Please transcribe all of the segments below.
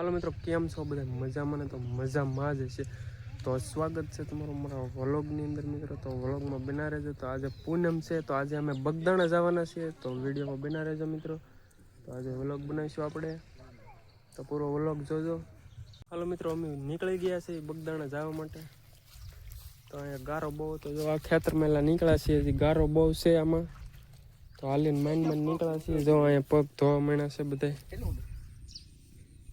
હાલો મિત્રો, કેમ છો બધા? મજામાં ને? તો મજામાં જ છે. તો સ્વાગત છે તમારું મારા વ્લોગની અંદર મિત્રો. તો વ્લોગમાં બના રહેજો. તો આજે પૂનમ છે, તો આજે અમે બગદાણા જવાના છીએ. તો વિડીયોમાં બના રહેજો મિત્રો. તો આજે વ્લોગ બનાવીશું આપણે, તો પૂરો વ્લોગ જોજો. હાલો મિત્રો, અમે નીકળી ગયા છીએ બગદાણા જવા માટે. તો અહીંયા ગારો બહુ તો જો આ ખેતર મેલા નીકળ્યા છીએ. હજી ગારો બહુ છે આમાં, તો હાલીને માઇન્ડમાં નીકળ્યા છીએ. જો અહીંયા પગ ધોવા માંડ્યા છે બધા.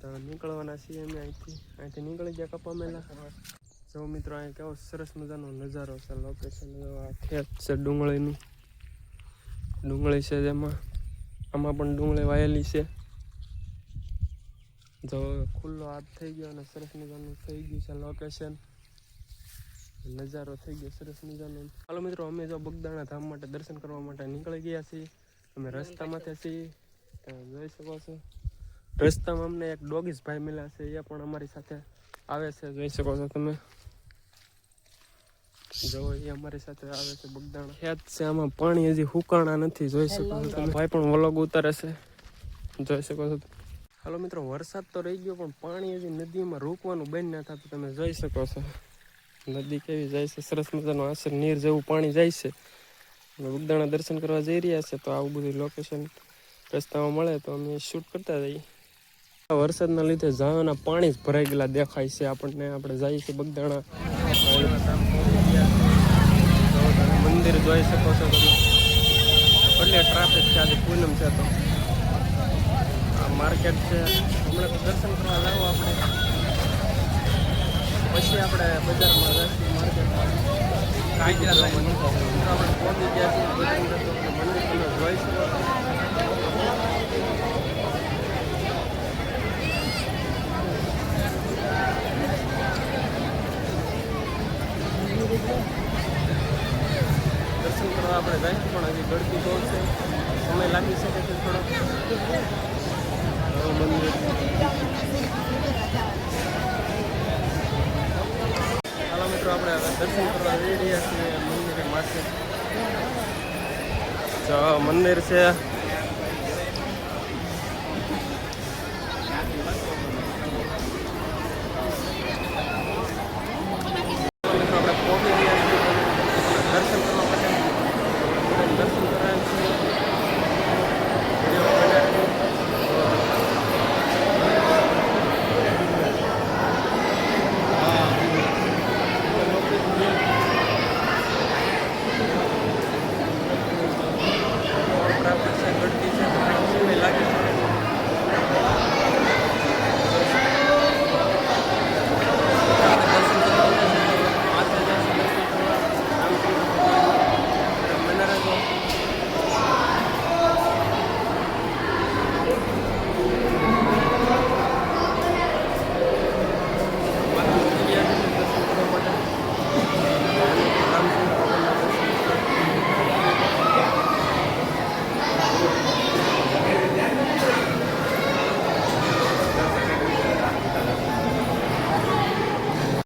તો નીકળવાના છીએ અમે અહીંથી નીકળી ગયા કપા મેલા. જો મિત્રો, અહીંયા કેવો સરસ મજાનો નજારો છે, લોકેશન. આ ખેત છે ડુંગળીનું, ડુંગળી છે જેમાં આમાં પણ ડુંગળી વાયેલી છે. જો ખુલ્લો હાથ થઈ ગયો અને સરસ મજાનું થઈ ગયું છે લોકેશન, નજારો થઈ ગયો સરસ મજાનો. હાલો મિત્રો, અમે જો બગદાણા ધામ માટે દર્શન કરવા માટે નીકળી ગયા છીએ. અમે રસ્તામાંથી છીએ, તમે જોઈ શકો છો. રસ્તામાં અમને એક ડોગીસ ભાઈ મળ્યા છે, એ પણ અમારી સાથે આવે છે, જોઈ શકો છો તમે. જો એ અમારી સાથે આવે છે. બગદાણા ખેત છે, આમાં પાણી હજી હુકાણા નથી, જોઈ શકો છો તમે. ભાઈ પણ વ્લોગ ઉતારે છે, જોઈ શકો છો. હાલો મિત્રો, વરસાદ તો રહી ગયો પણ પાણી હજી નદીમાં રોકવાનું બંધ ના થતું, તમે જોઈ શકો છો. નદી કેવી જાય છે, સરસ મજાનું આશર નીર જેવું પાણી જાય છે. બગદાણા દર્શન કરવા જઈ રહ્યા છે, તો આવું બધું લોકેશન રસ્તામાં મળે તો અમે શૂટ કરતા જઈએ. વરસાદના લીધે ઝાયોના પાણી જ ભરાઈ ગયેલા દેખાય છે આપણને. આપણે જઈએ છીએ બગદાણા મંદિર, જોઈ શકો છો તમે. એટલે ટ્રાફિક છે, આજે પૂનમ છે તો આ માર્કેટ છે. હમણાં તો દર્શન કરવા જાવ આપણે, પછી આપણે બજારમાં જઈશું માર્કેટમાં. આપણે પહોંચી ગયા છીએ મંદિર, તમે જોઈ શકો છો. દર્શન કરવા આપણે જઈશું પણ હજી ગળતી બહુ છે, સમય લાગી શકે છે થોડો. મંદિર હાલો મિત્રો, આપણે હવે દર્શન કરવા જઈ રહ્યા છીએ મંદિરે. માર્કેટ મંદિર છે.